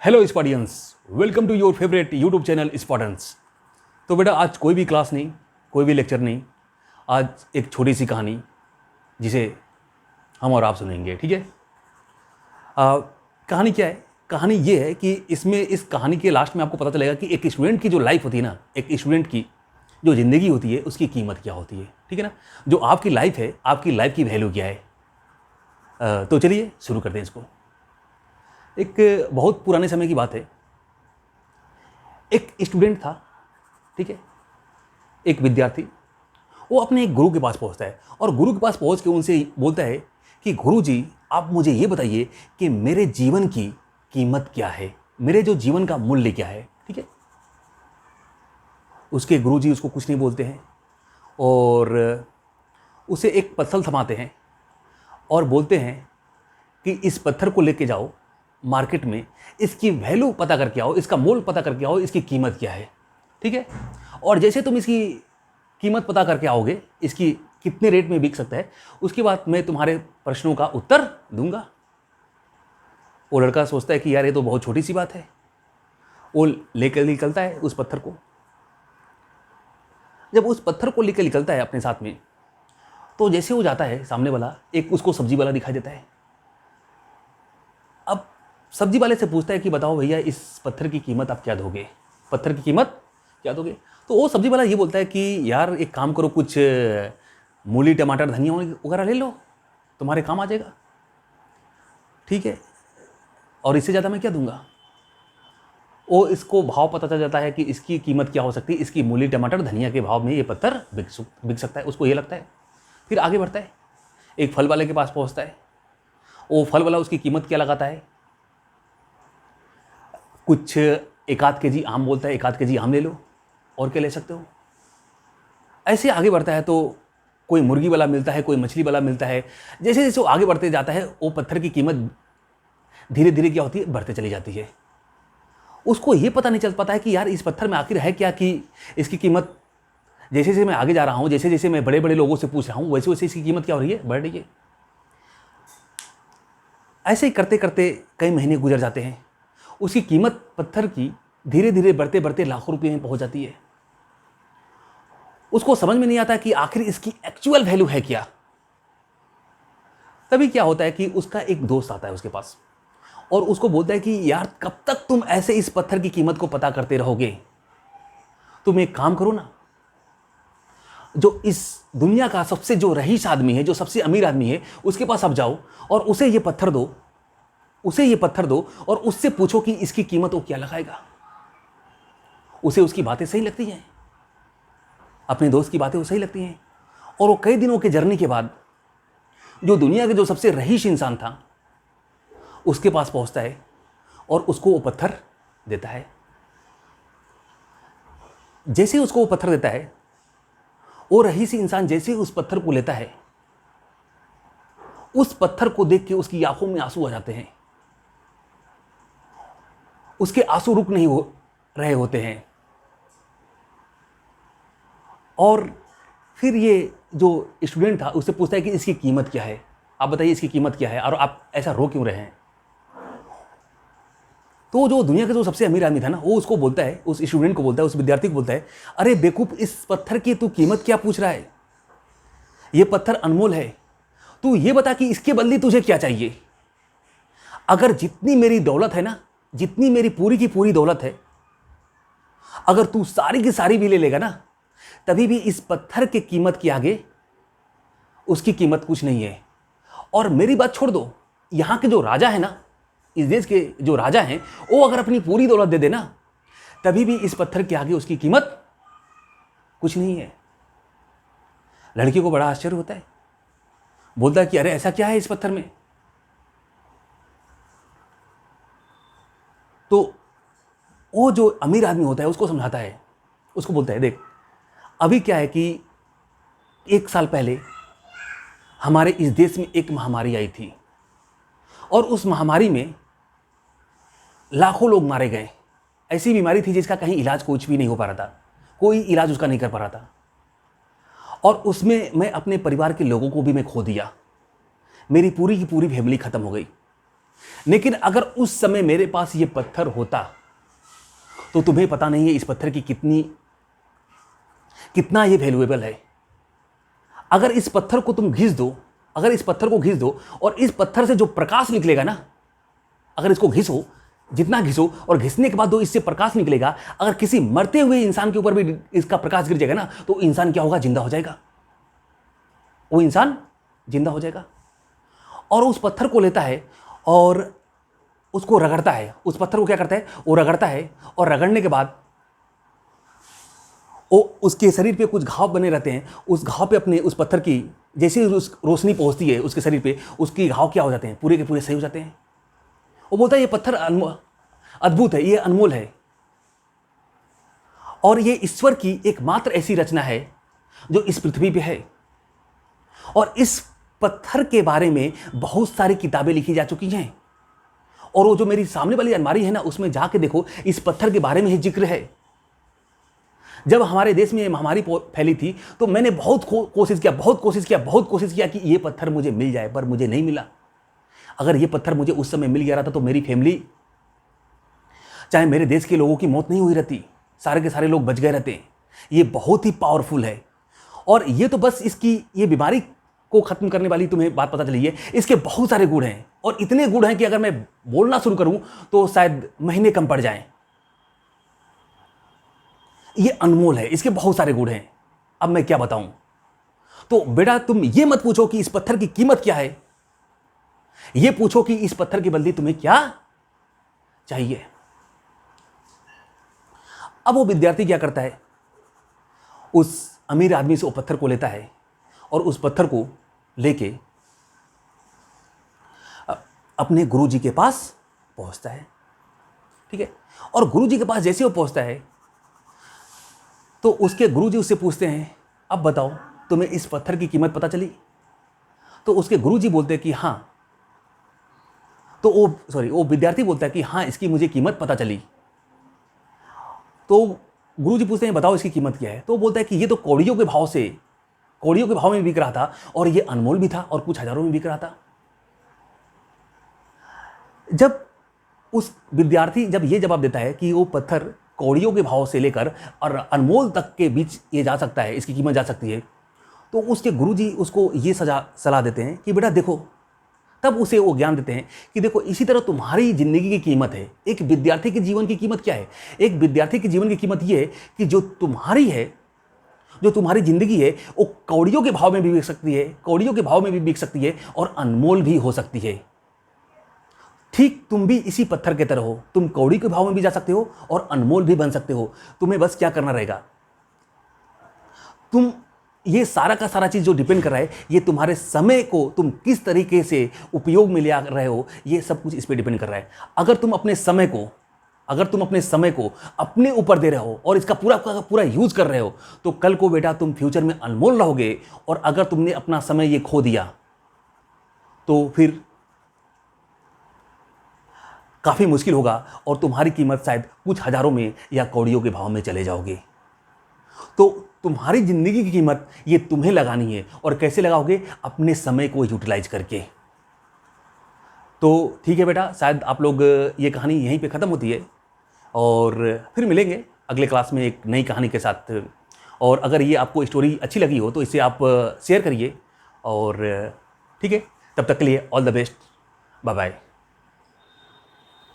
Hello स्पॉडियंस, welcome to your favourite YouTube channel स्पॉडेंस। तो बेटा आज कोई भी क्लास नहीं, कोई भी लेक्चर नहीं, आज एक छोटी सी कहानी जिसे हम और आप सुनेंगे। ठीक है। कहानी क्या है? कहानी ये है कि इसमें इस कहानी के लास्ट में आपको पता चलेगा कि एक स्टूडेंट की जो लाइफ होती है ना, एक स्टूडेंट की जो ज़िंदगी होती है उसकी कीमत क्या होती है। ठीक है ना। जो आपकी लाइफ है, आपकी लाइफ की वैल्यू क्या है। तो चलिए शुरू करते हैं इसको। एक बहुत पुराने समय की बात है। एक स्टूडेंट था, ठीक है, एक विद्यार्थी। वो अपने एक गुरु के पास पहुंचता है और गुरु के पास पहुंच के उनसे बोलता है कि गुरु जी, आप मुझे ये बताइए कि मेरे जीवन की कीमत क्या है, मेरे जो जीवन का मूल्य क्या है। ठीक है। उसके गुरु जी उसको कुछ नहीं बोलते हैं और उसे एक पत्थर थमाते हैं और बोलते हैं कि इस पत्थर को लेके जाओ मार्केट में, इसकी वैल्यू पता करके आओ, इसका मोल पता करके आओ, इसकी कीमत क्या है। ठीक है। और जैसे तुम इसकी कीमत पता करके आओगे, इसकी कितने रेट में बिक सकता है, उसके बाद मैं तुम्हारे प्रश्नों का उत्तर दूंगा। वो लड़का सोचता है कि यार ये तो बहुत छोटी सी बात है। वो लेकर निकलता है उस पत्थर को। जब उस पत्थर को लेकर निकलता है अपने साथ में, तो जैसे वो जाता है, सामने वाला एक उसको सब्जी वाला दिखाई देता है। अब सब्जी वाले से पूछता है कि बताओ भैया, इस पत्थर की कीमत आप क्या दोगे, पत्थर की कीमत क्या दोगे। तो वो सब्जी वाला ये बोलता है कि यार एक काम करो, कुछ मूली टमाटर धनिया वगैरह ले लो, तुम्हारे काम आ जाएगा। ठीक है, और इससे ज़्यादा मैं क्या दूंगा। वो इसको भाव पता चल जाता है कि इसकी कीमत क्या हो सकती है, इसकी मूली टमाटर धनिया के भाव में ये पत्थर बिक सकता है, उसको ये लगता है। फिर आगे बढ़ता है, एक फल वाले के पास पहुंचता है। वो फल वाला उसकी कीमत क्या लगाता है, कुछ 1-8 केजी आम बोलता है, 1-8 केजी आम ले लो, और क्या ले सकते हो। ऐसे आगे बढ़ता है तो कोई मुर्गी वाला मिलता है, कोई मछली वाला मिलता है। जैसे जैसे वो आगे बढ़ते जाता है, वो पत्थर की कीमत धीरे धीरे क्या होती है, बढ़ते चली जाती है। उसको ये पता नहीं चल पाता है कि यार इस पत्थर में आखिर है क्या, कि इसकी कीमत जैसे जैसे मैं आगे जा रहा हूँ, जैसे जैसे मैं बड़े बड़े लोगों से पूछ रहा हूँ, वैसे वैसे इसकी कीमत क्या हो रही है, बढ़ रही है। ऐसे ही करते करते कई महीने गुजर जाते हैं। उसकी कीमत पत्थर की धीरे धीरे बढ़ते बढ़ते लाखों रुपए में पहुंच जाती है। उसको समझ में नहीं आता कि आखिर इसकी एक्चुअल वैल्यू है क्या। तभी क्या होता है कि उसका एक दोस्त आता है उसके पास और उसको बोलता है कि यार कब तक तुम ऐसे इस पत्थर की कीमत को पता करते रहोगे, तुम एक काम करो ना, जो इस दुनिया का सबसे जो रईस आदमी है, जो सबसे अमीर आदमी है, उसके पास आप जाओ और उसे ये पत्थर दो, उसे ये पत्थर दो और उससे पूछो कि इसकी कीमत वो क्या लगाएगा। उसे उसकी बातें सही लगती हैं, अपने दोस्त की बातें वो सही लगती हैं। और वो कई दिनों के जर्नी के बाद जो दुनिया के जो सबसे रईस इंसान था उसके पास पहुंचता है और उसको वो पत्थर देता है। जैसे उसको वो पत्थर देता है, वो रईस इंसान जैसे उस पत्थर को लेता है, उस पत्थर को देख के उसकी आंखों में आंसू आ जाते हैं। उसके आंसू रुक नहीं हो रहे होते हैं। और फिर ये जो स्टूडेंट था उससे पूछता है कि इसकी कीमत क्या है, आप बताइए इसकी कीमत क्या है और आप ऐसा रो क्यों रहे हैं। तो जो दुनिया का जो सबसे अमीर आदमी था ना, वो उसको बोलता है, उस स्टूडेंट को बोलता है, उस विद्यार्थी को बोलता है, अरे बेवकूफ, इस पत्थर की तू कीमत क्या पूछ रहा है, ये पत्थर अनमोल है। तू ये बता कि इसके बदले तुझे क्या चाहिए। अगर जितनी मेरी दौलत है ना, जितनी मेरी पूरी की पूरी दौलत है, अगर तू सारी की सारी भी ले लेगा ना, तभी भी इस पत्थर के कीमत के आगे उसकी कीमत कुछ नहीं है। और मेरी बात छोड़ दो, यहां के जो राजा है ना, इस देश के जो राजा हैं, वो अगर अपनी पूरी दौलत दे देना, तभी भी इस पत्थर के आगे उसकी कीमत कुछ नहीं है। लड़की को बड़ा आश्चर्य होता है, बोलता है कि अरे ऐसा क्या है इस पत्थर में। तो वो जो अमीर आदमी होता है उसको समझाता है, उसको बोलता है, देख अभी क्या है कि 1 साल पहले हमारे इस देश में एक महामारी आई थी और उस महामारी में लाखों लोग मारे गए। ऐसी बीमारी थी जिसका कहीं इलाज कुछ भी नहीं हो पा रहा था, कोई इलाज उसका नहीं कर पा रहा था। और उसमें मैं अपने परिवार के लोगों को भी मैं खो दिया, मेरी पूरी की पूरी फैमिली खत्म हो गई। लेकिन अगर उस समय मेरे पास ये पत्थर होता तो तुम्हें पता नहीं है इस पत्थर की कितना ये वैल्यूएबल है। अगर इस पत्थर को तुम घिस दो, अगर इस पत्थर को घिस दो और इस पत्थर से जो प्रकाश निकलेगा ना, अगर इसको घिसो, जितना घिसो और घिसने के बाद दो इससे प्रकाश निकलेगा, अगर किसी मरते हुए इंसान के ऊपर भी इसका प्रकाश गिर जाएगा ना, तो इंसान क्या होगा? जिंदा हो जाएगा। वो इंसान जिंदा हो जाएगा। और उस पत्थर को लेता है और उसको रगड़ता है। उस पत्थर को क्या करता है? वो रगड़ता है और रगड़ने के बाद वो उसके शरीर पे कुछ घाव बने रहते हैं। उस घाव पे अपने उस पत्थर की जैसे ही उस रोशनी पहुंचती है उसके शरीर पे, उसकी घाव क्या हो जाते हैं? पूरे के पूरे सही हो जाते हैं। वो बोलता है ये पत्थर अद्भुत है, ये अनमोल है और ये ईश्वर की एकमात्र ऐसी रचना है जो इस पृथ्वी पे है। और इस पत्थर के बारे में बहुत सारी किताबें लिखी जा चुकी हैं। और वो जो मेरी सामने वाली अलमारी है ना, उसमें जाके देखो, इस पत्थर के बारे में ही जिक्र है। जब हमारे देश में ये महामारी फैली थी तो मैंने बहुत कोशिश किया कि ये पत्थर मुझे मिल जाए, पर मुझे नहीं मिला। अगर ये पत्थर मुझे उस समय मिल गया रहता तो मेरी फैमिली, चाहे मेरे देश के लोगों की मौत नहीं हुई रहती, सारे के सारे लोग बच गए रहते। ये बहुत ही पावरफुल है। और ये तो बस इसकी ये बीमारी को खत्म करने वाली तुम्हें बात पता चली है। इसके बहुत सारे गुण हैं और इतने गुण हैं कि अगर मैं बोलना शुरू करूं तो शायद महीने कम पड़ जाएं। ये अनमोल है, इसके बहुत सारे गुण हैं। अब मैं क्या बताऊं? तो बेटा तुम ये मत पूछो कि इस पत्थर की कीमत क्या है, ये पूछो कि इस पत्थर के बदले तुम्हें क्या चाहिए। अब वो विद्यार्थी क्या करता है? उस अमीर आदमी से वो पत्थर को लेता है और उस पत्थर को लेके अपने गुरुजी के पास पहुंचता है। ठीक है। और गुरुजी के पास जैसे वो पहुंचता है तो उसके गुरुजी उससे पूछते हैं, अब बताओ तुम्हें इस पत्थर की कीमत पता चली? तो उसके गुरुजी बोलते हैं कि हाँ। तो वो विद्यार्थी बोलता है कि हाँ, इसकी मुझे कीमत पता चली। तो गुरुजी पूछते हैं, बताओ इसकी कीमत क्या है? तो वो बोलता है कि ये तो कौड़ियों के भाव में बिक रहा था और ये अनमोल भी था और कुछ हजारों में बिक रहा था। जब उस विद्यार्थी जब ये जवाब देता है कि वो पत्थर कौड़ियों के भाव से लेकर और अनमोल तक के बीच ये जा सकता है, इसकी कीमत जा सकती है, तो उसके गुरुजी उसको ये सलाह देते हैं कि बेटा देखो, तब उसे वो ज्ञान देते हैं कि देखो, इसी तरह तुम्हारी जिंदगी की कीमत है। एक विद्यार्थी के जीवन की कीमत क्या है? एक विद्यार्थी के जीवन की कीमत ये है कि जो तुम्हारी जिंदगी है वो कौड़ियों के भाव में भी बिक सकती है और अनमोल भी हो सकती है। ठीक तुम भी इसी पत्थर के तरह हो, तुम कौड़ी के भाव में भी जा सकते हो और अनमोल भी बन सकते हो। तुम्हें बस क्या करना रहेगा, ये सारा का सारा चीज जो डिपेंड कर रहा है, ये तुम्हारे समय को तुम किस तरीके से उपयोग में ले आ रहे हो, ये सब कुछ इस पर डिपेंड कर रहा है। अगर तुम अपने समय को अपने ऊपर दे रहे हो और इसका पूरा यूज कर रहे हो, तो कल को बेटा तुम फ्यूचर में अनमोल रहोगे। और अगर तुमने अपना समय ये खो दिया तो फिर काफी मुश्किल होगा और तुम्हारी कीमत शायद कुछ हजारों में या कौड़ियों के भाव में चले जाओगे। तो तुम्हारी जिंदगी की कीमत ये तुम्हें लगानी है। और कैसे लगाओगे? अपने समय को यूटिलाइज करके। तो ठीक है बेटा, शायद आप लोग, ये कहानी यहीं पे ख़त्म होती है और फिर मिलेंगे अगले क्लास में एक नई कहानी के साथ। और अगर ये आपको स्टोरी अच्छी लगी हो तो इसे आप शेयर करिए। और ठीक है, तब तक के लिए all the best, bye bye.